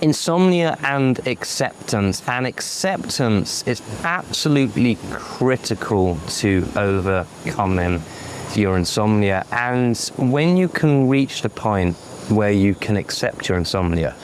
insomnia and acceptance. And acceptance is absolutely critical to overcoming your insomnia. And when you can reach the point where you can accept your insomnia,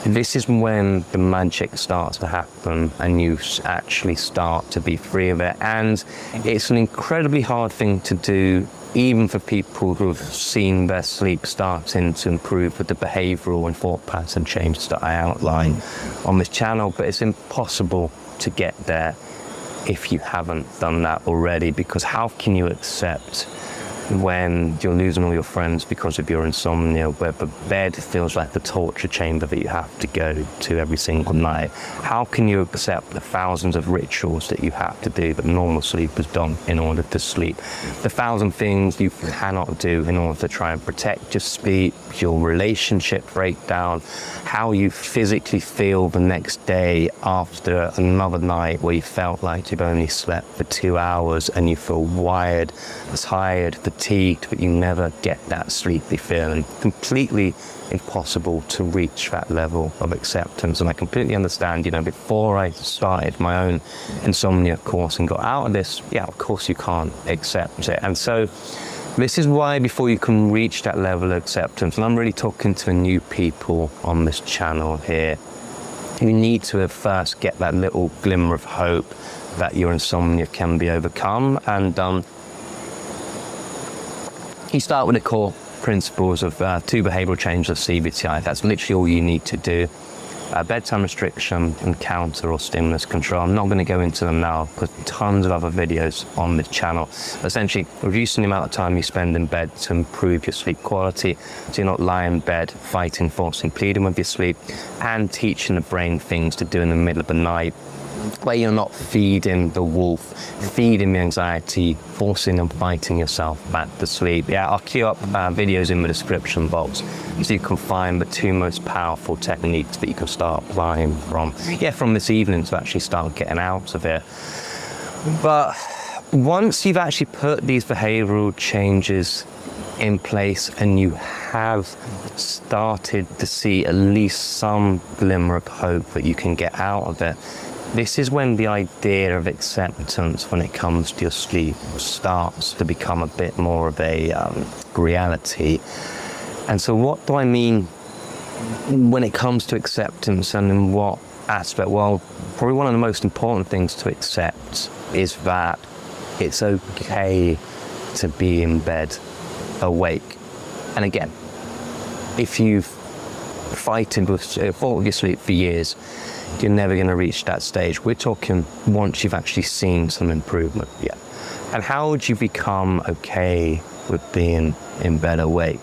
this is when the magic starts to happen and you actually start to be free of it. And it's an incredibly hard thing to do, even for people who have seen their sleep starting to improve with the behavioural and thought pattern changes that I outline on this channel. But it's impossible to get there if you haven't done that already, because how can you accept when you're losing all your friends because of your insomnia, where the bed feels like the torture chamber that you have to go to every single night? How can you accept the thousands of rituals that you have to do that normal sleepers don't in order to sleep? The thousand things you cannot do in order to try and protect your sleep, your relationship breakdown, how you physically feel the next day after another night where you felt like you've only slept for 2 hours and you feel wired, tired, fatigued, but you never get that sleepy feeling. Completely impossible to reach that level of acceptance. And I completely understand, before I started my own insomnia course and got out of this, of course you can't accept it. And so this is why, before you can reach that level of acceptance, and I'm really talking to new people on this channel here, you need to first get that little glimmer of hope that your insomnia can be overcome. And you start with the core principles of 2 behavioural changes of CBTI. That's literally all you need to do. Bedtime restriction and counter or stimulus control. I'm not going to go into them now because tons of other videos on this channel. Essentially, reducing the amount of time you spend in bed to improve your sleep quality, so you're not lying in bed fighting, forcing, pleading with your sleep, and teaching the brain things to do in the middle of the night, where you're not feeding the wolf, feeding the anxiety, forcing and fighting yourself back to sleep. I'll queue up videos in the description box so you can find the 2 most powerful techniques that you can start applying from this evening to actually start getting out of it. But once you've actually put these behavioural changes in place and you have started to see at least some glimmer of hope that you can get out of it, this is when the idea of acceptance when it comes to your sleep starts to become a bit more of a reality. And so what do I mean when it comes to acceptance, and in what aspect? Well, probably one of the most important things to accept is that it's okay to be in bed awake. And again, if you've fought with your sleep for years, you're never going to reach that stage. We're talking once you've actually seen some improvement. And how would you become okay with being in bed awake?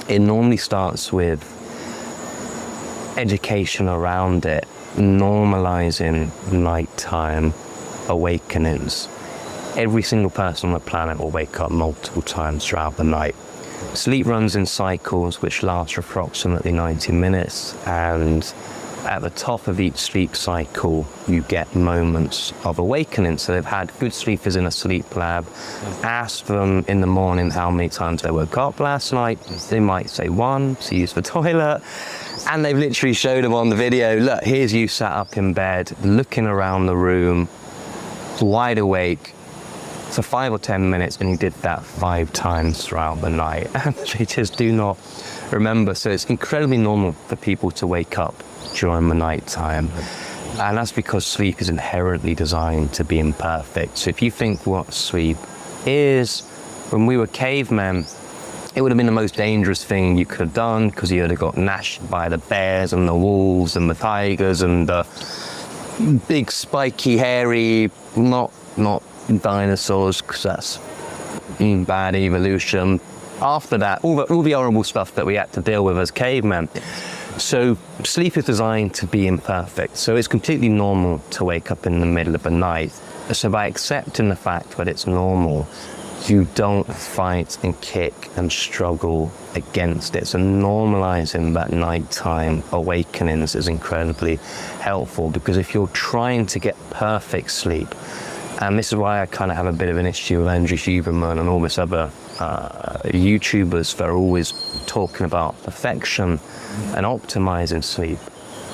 It normally starts with education around it, normalizing nighttime awakenings. Every single person on the planet will wake up multiple times throughout the night. Sleep runs in cycles which last for approximately 90 minutes, and at the top of each sleep cycle, you get moments of awakening. So they've had good sleepers in a sleep lab. Ask them in the morning how many times they woke up last night. They might say 1 to use the toilet. And they've literally showed them on the video, look, here's you sat up in bed, looking around the room, wide awake for 5 or 10 minutes, and you did that 5 times throughout the night. And they just do not remember. So it's incredibly normal for people to wake up during the night time, and that's because sleep is inherently designed to be imperfect. So if you think what sleep is, when we were cavemen, it would have been the most dangerous thing you could have done, because you would have got gnashed by the bears and the wolves and the tigers and the big spiky hairy, not dinosaurs, because that's bad evolution. After that, all the horrible stuff that we had to deal with as cavemen. So sleep is designed to be imperfect. So it's completely normal to wake up in the middle of the night. So by accepting the fact that it's normal, you don't fight and kick and struggle against it. So normalizing that nighttime awakenings is incredibly helpful, because if you're trying to get perfect sleep, and this is why I kind of have a bit of an issue with Andrew Huberman and all this other YouTubers that are always talking about perfection and optimizing sleep.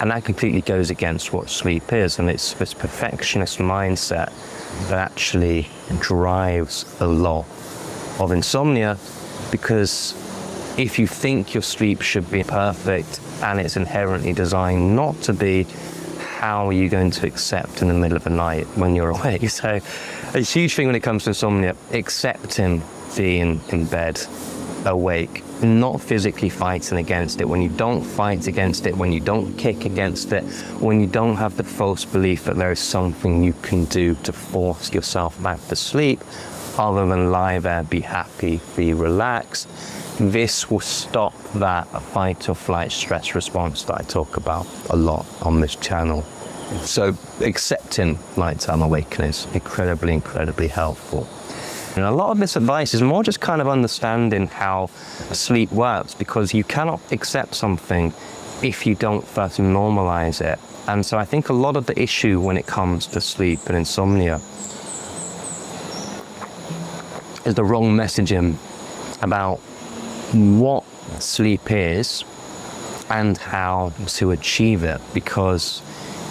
And that completely goes against what sleep is. And it's this perfectionist mindset that actually drives a lot of insomnia, because if you think your sleep should be perfect and it's inherently designed not to be, how are you going to accept in the middle of the night when you're awake? So a huge thing when it comes to insomnia, accepting being in bed awake, not physically fighting against it. When you don't fight against it, when you don't kick against it, when you don't have the false belief that there is something you can do to force yourself back to sleep other than lie there, be happy, be relaxed, this will stop that fight or flight stress response that I talk about a lot on this channel. So accepting nighttime awakening is incredibly, incredibly helpful. And a lot of this advice is more just kind of understanding how sleep works, because you cannot accept something if you don't first normalize it. And so I think a lot of the issue when it comes to sleep and insomnia is the wrong messaging about what sleep is and how to achieve it. Because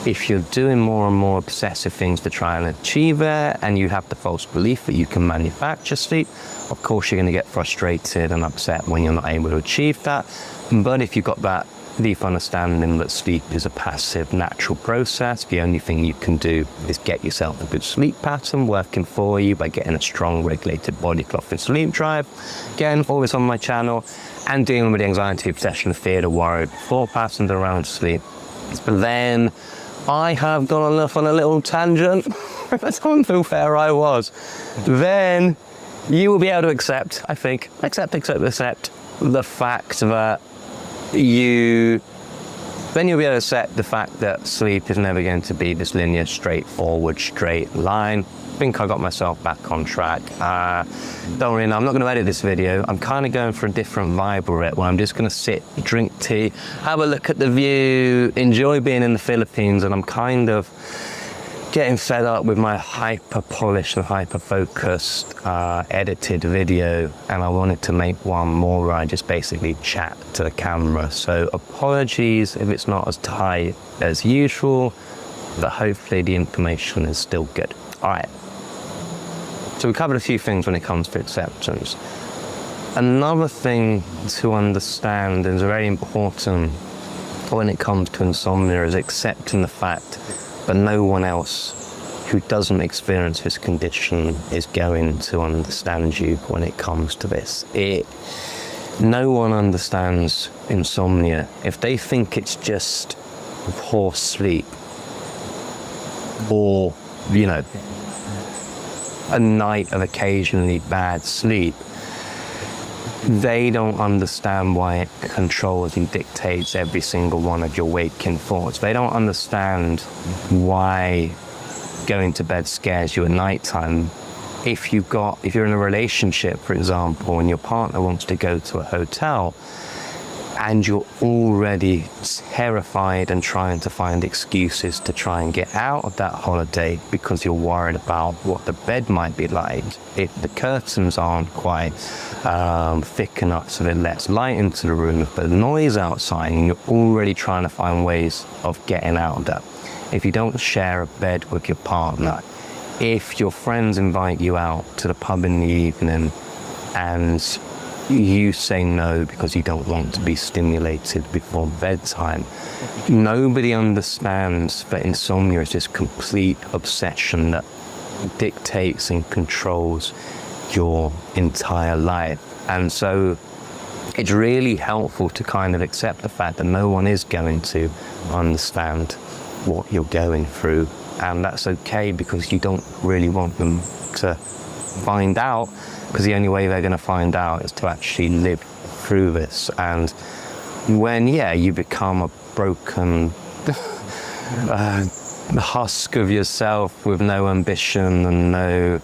if you're doing more and more obsessive things to try and achieve it, and you have the false belief that you can manufacture sleep, of course you're going to get frustrated and upset when you're not able to achieve that. But if you've got that deep understanding that sleep is a passive, natural process, the only thing you can do is get yourself a good sleep pattern working for you by getting a strong, regulated body clock and sleep drive. Again, all this on my channel, and dealing with the anxiety, obsession, fear, the worry, thought patterns around sleep. But then I have gone off on a little tangent. That's how unfair I was. Then you will be able to accept, I think, accept the fact that then you'll be able to accept the fact that sleep is never going to be this linear, straightforward, straight line. I think I got myself back on track. Don't really know, I'm not going to edit this video. I'm kind of going for a different vibe with it, where I'm just going to sit, drink tea, have a look at the view, enjoy being in the Philippines, and I'm kind of getting fed up with my hyper-polished and hyper-focused edited video, and I wanted to make one more where I just basically chat to the camera. So apologies if it's not as tight as usual, but hopefully the information is still good. All right. So we covered a few things when it comes to acceptance. Another thing to understand is very important when it comes to insomnia is accepting the fact that no one else who doesn't experience this condition is going to understand you when it comes to this. No one understands insomnia. If they think it's just poor sleep or, you know, a night of occasionally bad sleep, they don't understand why it controls and dictates every single one of your waking thoughts. They don't understand why going to bed scares you at nighttime. If you're in a relationship, for example, and your partner wants to go to a hotel, and you're already terrified and trying to find excuses to try and get out of that holiday because you're worried about what the bed might be like, if the curtains aren't quite thick enough so it lets light into the room, if the noise outside, and you're already trying to find ways of getting out of that. If you don't share a bed with your partner, if your friends invite you out to the pub in the evening and you say no because you don't want to be stimulated before bedtime, nobody understands that insomnia is this complete obsession that dictates and controls your entire life. And so it's really helpful to kind of accept the fact that no one is going to understand what you're going through, and that's okay, because you don't really want them to find out, because the only way they're going to find out is to actually live through this. And when you become a broken husk of yourself with no ambition and no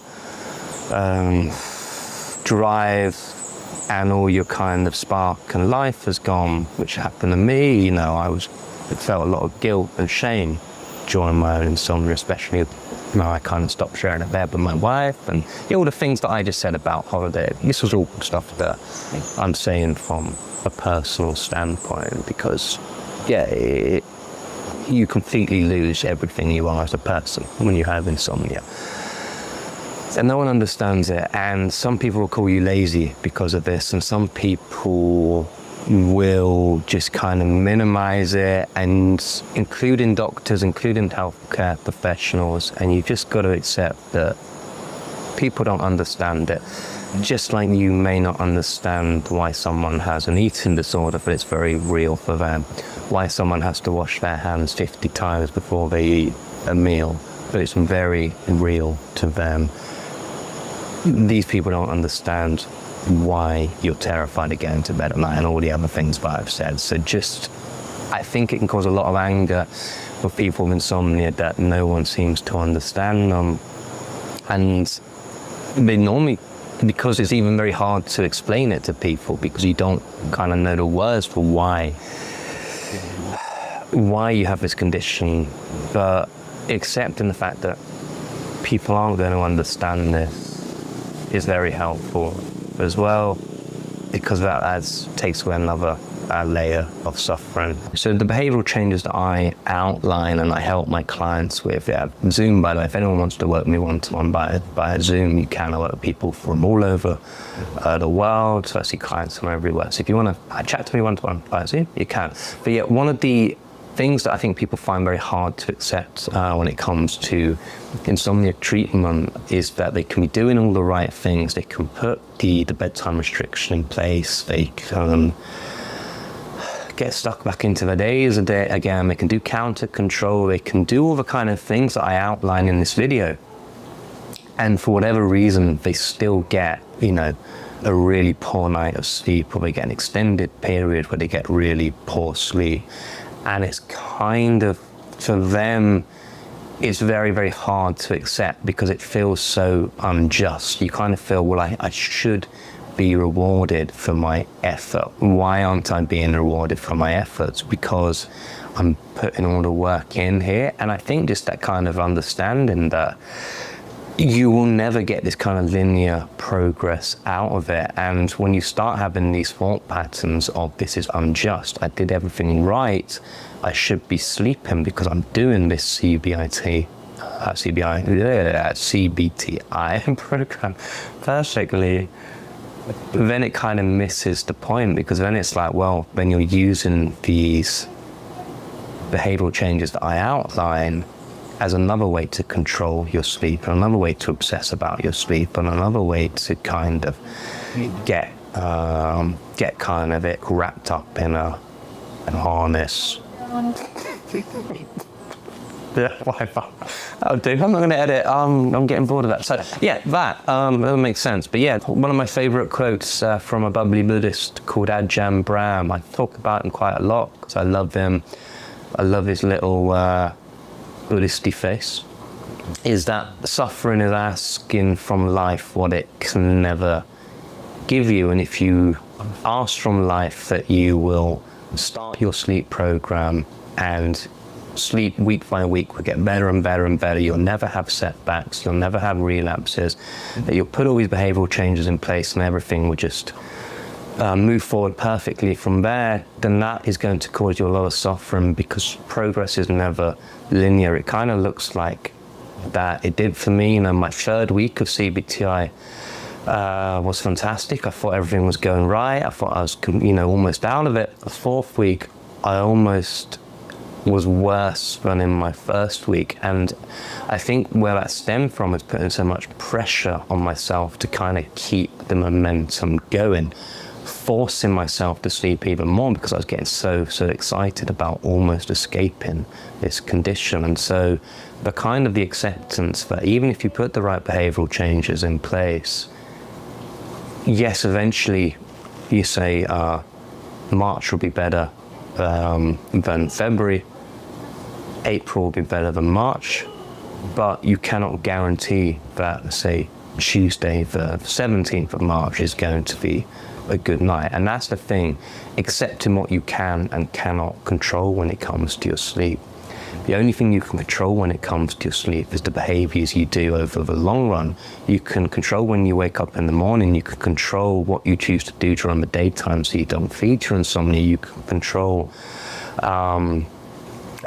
drive, and all your kind of spark and life has gone, which happened to me, you know, I felt a lot of guilt and shame during my own insomnia, especially now I kind of stopped sharing a bed with my wife, and all the things that I just said about holiday. This was all stuff that I'm saying from a personal standpoint, because you completely lose everything you are as a person when you have insomnia. And no one understands it, and some people will call you lazy because of this, and some people will just kind of minimize it, and including doctors, including healthcare professionals, and you just got to accept that people don't understand it. Just like you may not understand why someone has an eating disorder, but it's very real for them. Why someone has to wash their hands 50 times before they eat a meal, but it's very real to them. These people don't understand why you're terrified of getting to bed at night and all the other things that I've said. So I think it can cause a lot of anger for people with insomnia that no one seems to understand them. And they normally, because it's even very hard to explain it to people, because you don't kind of know the words for why you have this condition, but accepting the fact that people aren't going to understand this is very helpful as well, because that takes away another layer of suffering. So the behavioural changes that I outline and I help my clients with, Zoom, by the way, if anyone wants to work with me one-to-one by Zoom, you can. I work with people from all over the world, so I see clients from everywhere. So if you want to chat to me one-to-one by Zoom, you can. But yeah, one of the things that I think people find very hard to accept when it comes to insomnia treatment is that they can be doing all the right things. They can put the bedtime restriction in place. They can get stuck back into their days again. They can do counter control. They can do all the kind of things that I outline in this video. And for whatever reason, they still get, a really poor night of sleep, or they get an extended period where they get really poor sleep. And it's kind of, for them, it's very, very hard to accept because it feels so unjust. You kind of feel, well, I should be rewarded for my effort. Why aren't I being rewarded for my efforts? Because I'm putting all the work in here. And I think just that kind of understanding that you will never get this kind of linear progress out of it. And when you start having these thought patterns of this is unjust, I did everything right, I should be sleeping because I'm doing this CBTI program perfectly, then it kind of misses the point, because then it's like, well, when you're using these behavioral changes that I outline as another way to control your sleep, and another way to obsess about your sleep, and another way to kind of get kind of it wrapped up in a harness. Yeah, that'll do. I'm not going to edit. I'm getting bored of that. So yeah, that makes sense. But yeah, one of my favorite quotes from a bubbly Buddhist called Ajahn Brahm. I talk about him quite a lot because I love him. I love his little Buddhisty face. Is that suffering is asking from life what it can never give you, and if you ask from life that you will start your sleep program and sleep week by week will get better and better and better, you'll never have setbacks, you'll never have relapses, that you'll put all these behavioral changes in place and everything will just move forward perfectly from there, then that is going to cause you a lot of suffering, because progress is never linear. It kind of looks like that it did for me. My third week of CBTI was fantastic. I thought everything was going right. I thought I was, almost out of it. The fourth week, I almost was worse than in my first week. And I think where that stemmed from is putting so much pressure on myself to kind of keep the momentum going, forcing myself to sleep even more because I was getting so excited about almost escaping this condition. And so the kind of the acceptance that even if you put the right behavioral changes in place, yes, eventually you say March will be better than February, April will be better than March, but you cannot guarantee that, say, Tuesday the 17th of March is going to be a good night. And that's the thing, accepting what you can and cannot control when it comes to your sleep. The only thing you can control when it comes to your sleep is the behaviors you do over the long run. You can control when you wake up in the morning. You can control what you choose to do during the daytime so you don't feed your insomnia. You can control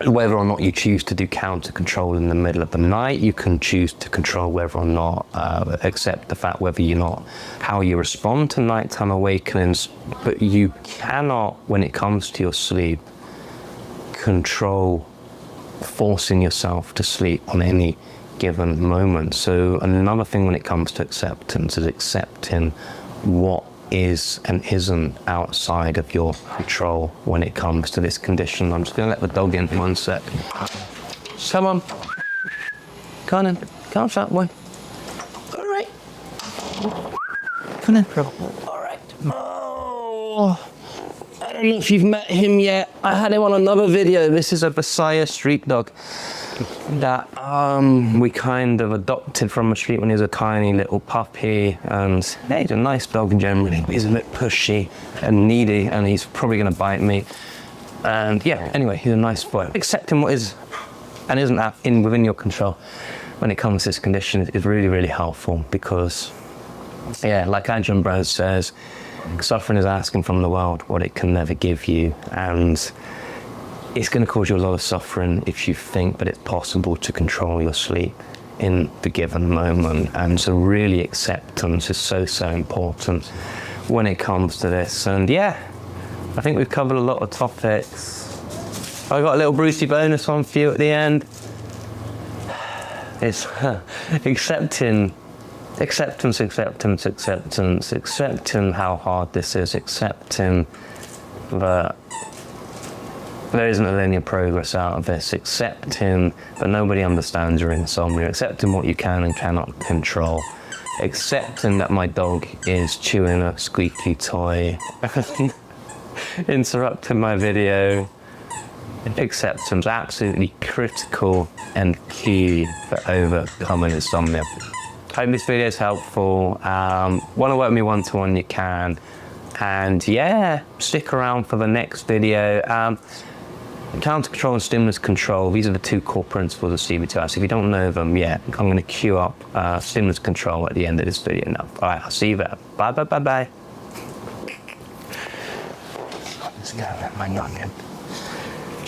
whether or not you choose to do counter control in the middle of the night. You can choose to control whether or not, accept the fact whether you're not, how you respond to nighttime awakenings, but you cannot, when it comes to your sleep, control forcing yourself to sleep on any given moment. So another thing when it comes to acceptance is accepting what is and isn't outside of your control when it comes to this condition. I'm just going to let the dog in 1 sec. Come on. Come on, come on, fat boy. All right. Come on. All right. Oh, I don't know if you've met him yet. I had him on another video. This is a Messiah street dog that we kind of adopted from the street when he was a tiny little puppy, and yeah, he's a nice dog generally, but he's a bit pushy and needy, and he's probably going to bite me. And yeah, anyway, he's a nice boy. Accepting what is and isn't within your control when it comes to this condition is really, really helpful, because yeah, like Ajahn Brahm says, suffering is asking from the world what it can never give you, and it's going to cause you a lot of suffering if you think that it's possible to control your sleep in the given moment. And so really acceptance is so, so important when it comes to this. And yeah, I think we've covered a lot of topics. I got a little Brucey bonus one for you at the end. It's accepting how hard this is, accepting that there isn't a linear progress out of this, accepting that nobody understands your insomnia, accepting what you can and cannot control, accepting that my dog is chewing a squeaky toy, interrupting my video. Acceptance, absolutely critical and key for overcoming insomnia. Hope this video is helpful. Want to work with me one-to-one, you can. And yeah, stick around for the next video. Counter control and stimulus control, these are the 2 core principles of CB2S. If you don't know them yet, I'm going to queue up stimulus control at the end of this video now. All right, I'll see you there. Bye, bye, bye, bye. Let's go, my youngin'.